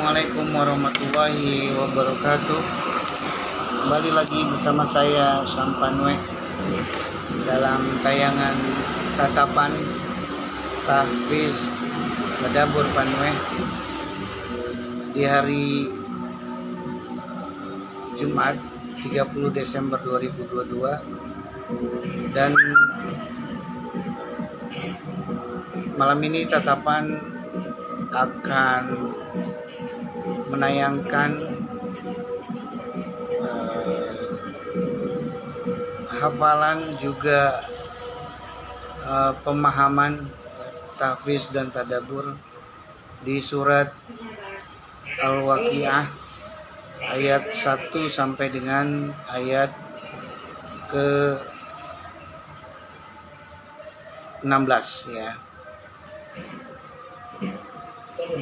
Assalamualaikum warahmatullahi wabarakatuh. Kembali lagi bersama saya Sampanwe dalam tayangan Tatapan Tahfiz Tadabbur Panwe di hari Jumat 30 Desember 2022, dan malam ini Tatapan akan menayangkan hafalan juga pemahaman tahfiz dan tadabbur di surat Al-Waqiah ayat 1 sampai dengan ayat ke 16 ya.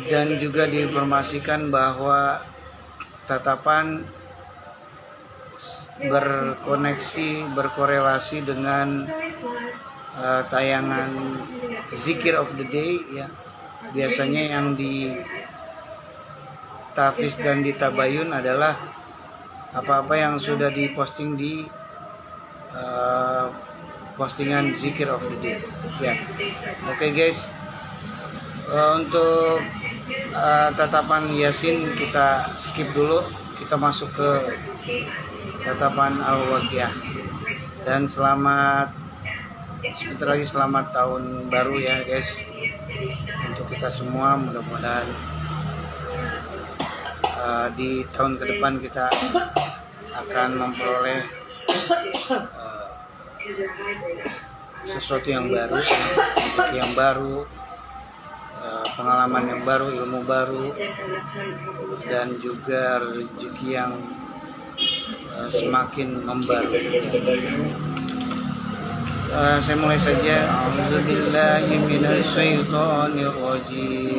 Dan juga diinformasikan bahwa Tatapan berkorelasi dengan tayangan Zikir of the Day ya. Biasanya yang di Tahfiz dan di Tabayun adalah apa-apa yang sudah diposting di postingan Zikir of the Day ya. Oke guys, untuk Tatapan Yasin kita skip dulu, kita masuk ke Tatapan Al-Waqiah. Dan sebentar lagi selamat tahun baru ya guys untuk kita semua. Mudah-mudahan di tahun ke depan kita akan memperoleh sesuatu yang baru, rezeki yang baru, pengalaman yang baru, ilmu baru, dan juga rezeki yang semakin membaru. Saya mulai saja. A'udzubillahi minasyaitonirrajim.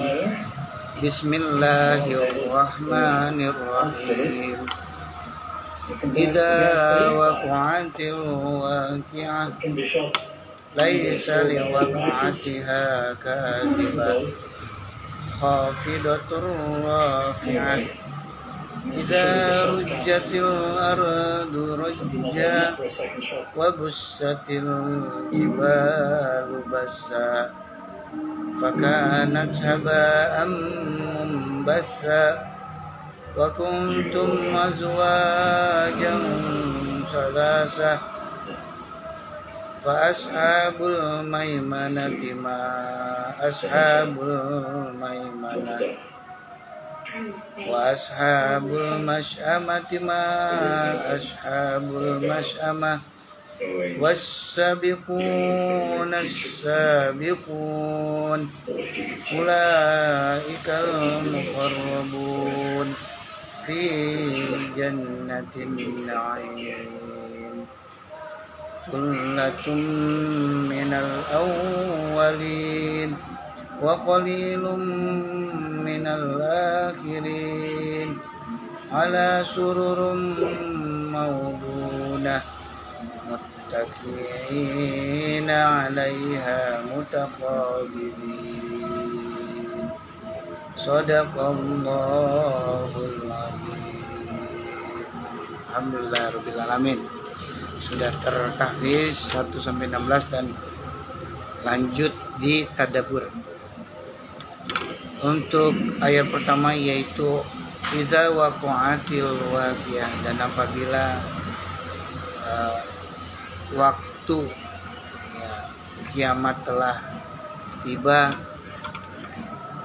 Bismillahirrahmanirrahim. Idza waqa'atil waqi'ah laisa liwaqa'atiha kadhibah khafidatur rafi'ah. Idza rujjatil ardu rajja wa bussatil jibalu bassa fakanat haba'an munbassa wa kuntum azwajan salasah fa ashabul maimanati ma ashabul maimanah wa ashabul masy'amati ma ashabul masy'amah was-sabiqun as-sabiqun ulaikal muqarrabun fi jannatin na'im sullatun minal awwalin wa qalilun minal akhirin ala sururum mawdunah muttaqiina 'alaiha mutaqabilin. Shadaqallahul azim. Alhamdulillahirabbil alamin. Sudah tertahfiz 1 sampai 16 dan lanjut di tadabbur. Untuk ayat pertama yaitu idza waqa'atil waqi'ah, dan apabila waktu ya, kiamat telah tiba.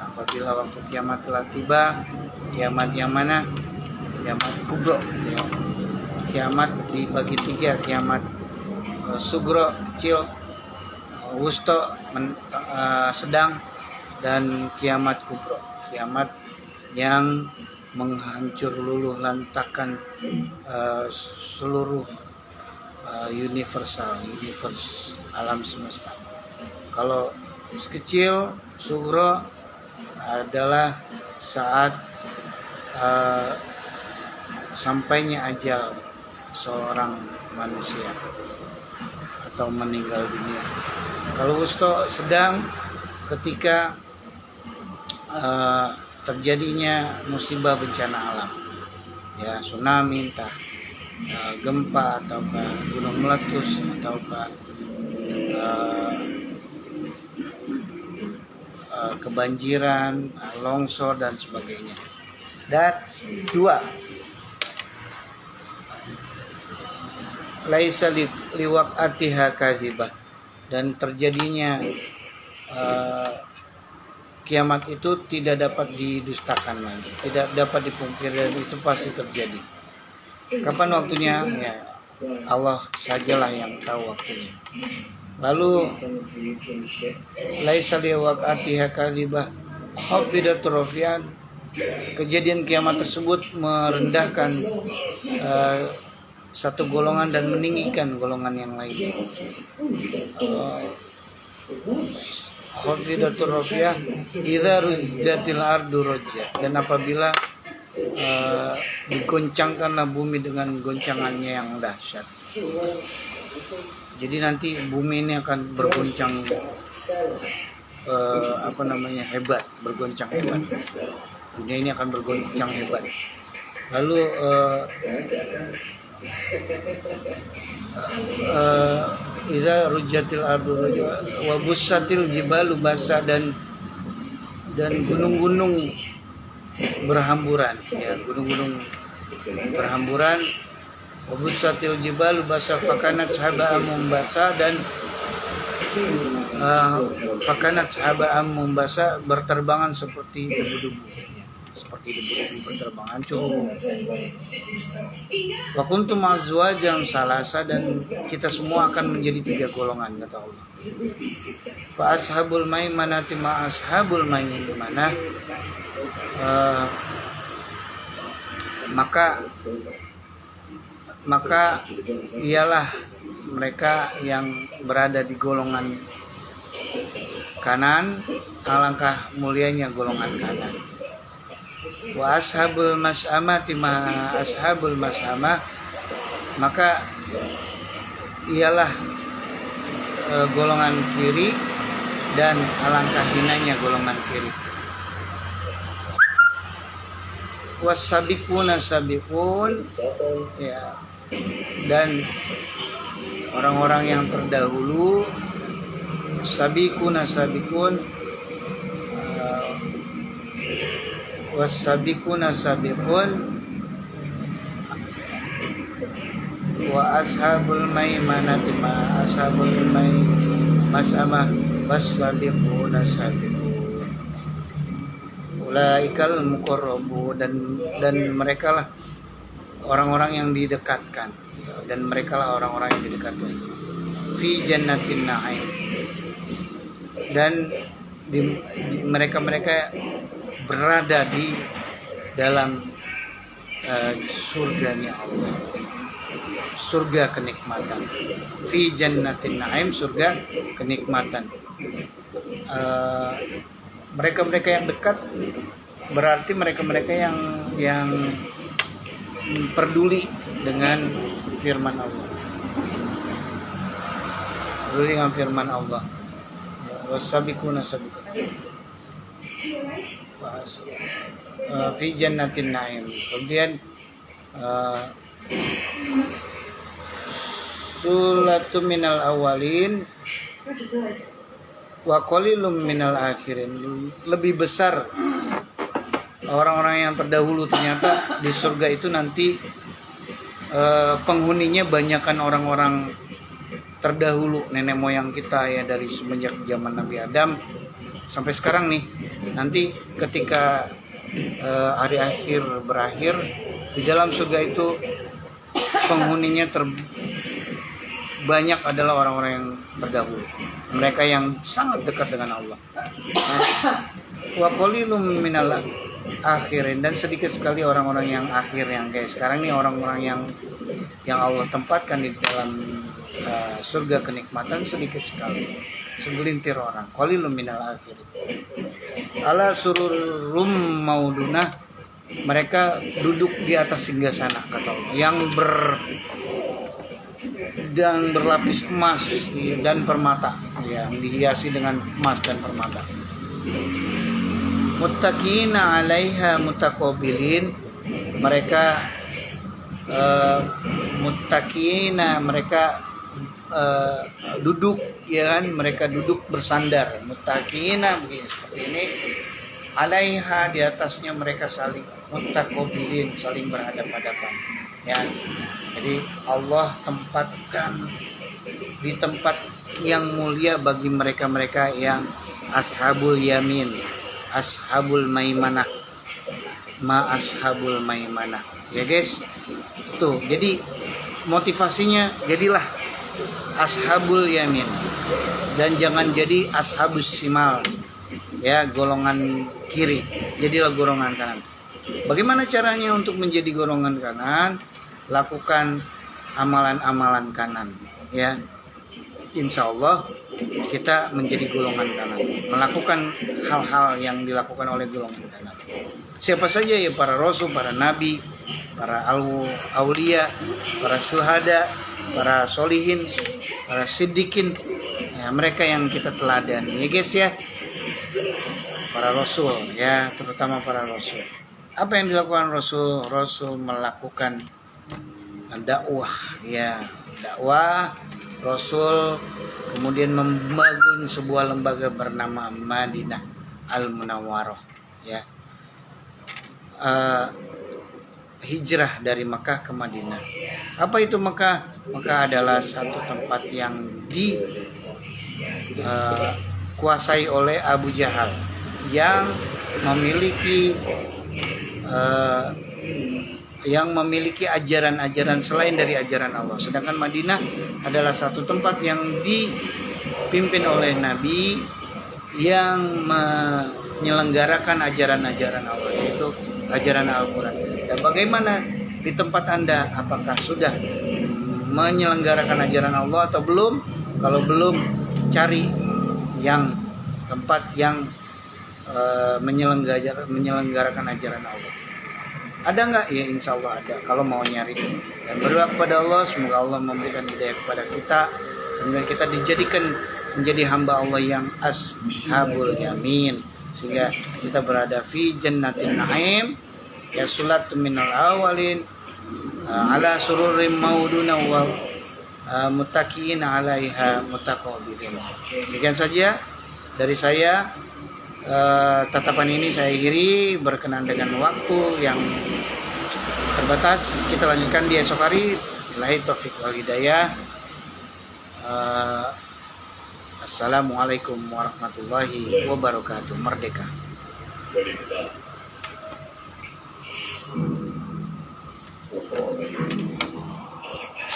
Apabila waktu kiamat telah tiba, kiamat yang mana? Kiamat kubro ya. Kiamat dibagi 3, kiamat sugro kecil, wusto sedang, dan kiamat kubro, kiamat yang menghancur luluh lantakan seluruh universe alam semesta. Kalau kecil sugro adalah saat sampainya ajal seorang manusia atau meninggal dunia. Kalau wusto sedang ketika terjadinya musibah bencana alam, ya tsunami, entah gempa ataukah gunung meletus ataukah kebanjiran, longsor dan sebagainya. Dan dua, laisa liwaqatiha kadzibah, dan terjadinya kiamat itu tidak dapat didustakan lagi, tidak dapat dipungkiri, dan itu pasti terjadi. Kapan waktunya? Ya, Allah sajalah yang tahu waktunya. Lalu laisa liwaqatiha kadzibah khafidatur rafi'an, kejadian kiamat tersebut merendahkan satu golongan dan meninggikan golongan yang lainnya. Khafidatur rafi'ah idza rujjatil ardu rajja, dan apabila digoncangkanlah bumi dengan goncangannya yang dahsyat. Jadi nanti bumi ini akan bergoncang hebat, bergoncang hebat. Dunia ini akan bergoncang hebat. Lalu idza rujjatil ardu rajja wa bussatil jibalu basa, dan gunung-gunung berhamburan, ya, gunung-gunung berhamburan. Wa bussatil jibalu basa fakanat sahaba'an mumbasa, dan fakanat sahaba'an mumbasa, berterbangan seperti debu-debu, seperti debu-debu berterbang, hancur. Wa kuntum azwajan salasa, dan kita semua akan menjadi 3 golongan, kata Allah. Fa ashabul maimanati ma ashabul maimanah, maka ialah mereka yang berada di golongan kanan, alangkah mulianya golongan kanan. Wa ashabul mas'amati ma ashabul mas'amah, maka ialah golongan kiri, dan alangkah hinanya golongan kiri. Wasabiquna sabiqun, ya, dan orang-orang yang terdahulu. Sabiquna sabiqun, wasabiquna sabiqun, wa ashabul maimanati ma ashabul mas'amah wasabiquna sabiqun ulaikal muqarrabu, dan mereka lah orang-orang yang didekatkan, dan mereka lah orang-orang yang didekatkan fi jannatin na'im, dan mereka berada di dalam surganya Allah, surga kenikmatan. Fi jannatin na'im, surga kenikmatan. Mereka-mereka yang dekat berarti mereka-mereka yang peduli dengan firman Allah. Peduli dengan firman Allah. Wasabiquna sabiqun fi jannatin na'im. Kemudian sulatum minal awalin wa qalilum minal akhirin. Lebih besar orang-orang yang terdahulu, ternyata di surga itu nanti penghuninya banyakkan orang-orang terdahulu, nenek moyang kita, ya, dari semenjak zaman Nabi Adam sampai sekarang nih. Nanti ketika hari akhir berakhir, di dalam surga itu penghuninya banyak adalah orang-orang yang terdahulu, mereka yang sangat dekat dengan Allah. Wa qalilum minal akhirin, dan sedikit sekali orang-orang yang akhir, yang kayak sekarang nih, orang-orang yang Allah tempatkan di dalam surga kenikmatan sedikit sekali, segelintir orang. Qalilum minal akhirin. Ala sururum maudunah, mereka duduk di atas singgasana, kata Allah, yang berlapis emas dan permata, yang dihiasi dengan emas dan permata. muttaqina 'alaiha mutaqabilin, mereka muttaqina, mereka duduk, ya kan, mereka duduk bersandar, muttaqina begini seperti ini, 'alaiha, di atasnya mereka saling mutaqabilin, saling berhadapan-hadapan, ya. Jadi Allah tempatkan di tempat yang mulia bagi mereka-mereka yang ashabul yamin, ashabul maimanah, ashabul maimanah, ya guys. Itu jadi motivasinya, jadilah ashabul yamin dan jangan jadi ashabus simal, ya, golongan kiri, jadilah golongan kanan. Bagaimana caranya untuk menjadi golongan kanan? Lakukan amalan-amalan kanan, ya. Insya Allah kita menjadi golongan kanan, melakukan hal-hal yang dilakukan oleh golongan kanan. Siapa saja, ya, para rasul, para nabi, para aulia, para syuhada, para solihin, para siddiqin, ya, mereka yang kita teladani, ya guys, ya. Para rasul, ya, terutama para rasul. Apa yang dilakukan rasul? Rasul melakukan dakwah, ya, dakwah. Rasul kemudian membangun sebuah lembaga bernama Madinah Al-Munawwarah, ya. Hijrah dari Mekah ke Madinah. Apa itu Mekah? Mekah adalah satu tempat yang dikuasai oleh Abu Jahal, yang memiliki ajaran-ajaran selain dari ajaran Allah. Sedangkan Madinah adalah satu tempat yang dipimpin oleh Nabi yang menyelenggarakan ajaran-ajaran Allah, yaitu ajaran Al-Quran. Dan bagaimana di tempat Anda? Apakah sudah menyelenggarakan ajaran Allah atau belum? Kalau belum, cari yang tempat yang menyelenggarakan ajaran Allah. Ada nggak? Ya, insya Allah ada, kalau mau nyari. Dan berdoa kepada Allah, semoga Allah memberikan hidayah kepada kita, kemudian kita dijadikan menjadi hamba Allah yang ashabul yamin, sehingga kita berada fi jannatin na'im, ya, sulatu minal awalin, ala sururim mauduna wa muttaqiin 'alaiha mutaqabilin. Demikian saja dari saya. Tatapan ini saya akhiri, berkenan dengan waktu yang terbatas. Kita lanjutkan di esok hari. Billahi taufiq wal hidayah. Assalamualaikum warahmatullahi wabarakatuh. Merdeka. Dari kita.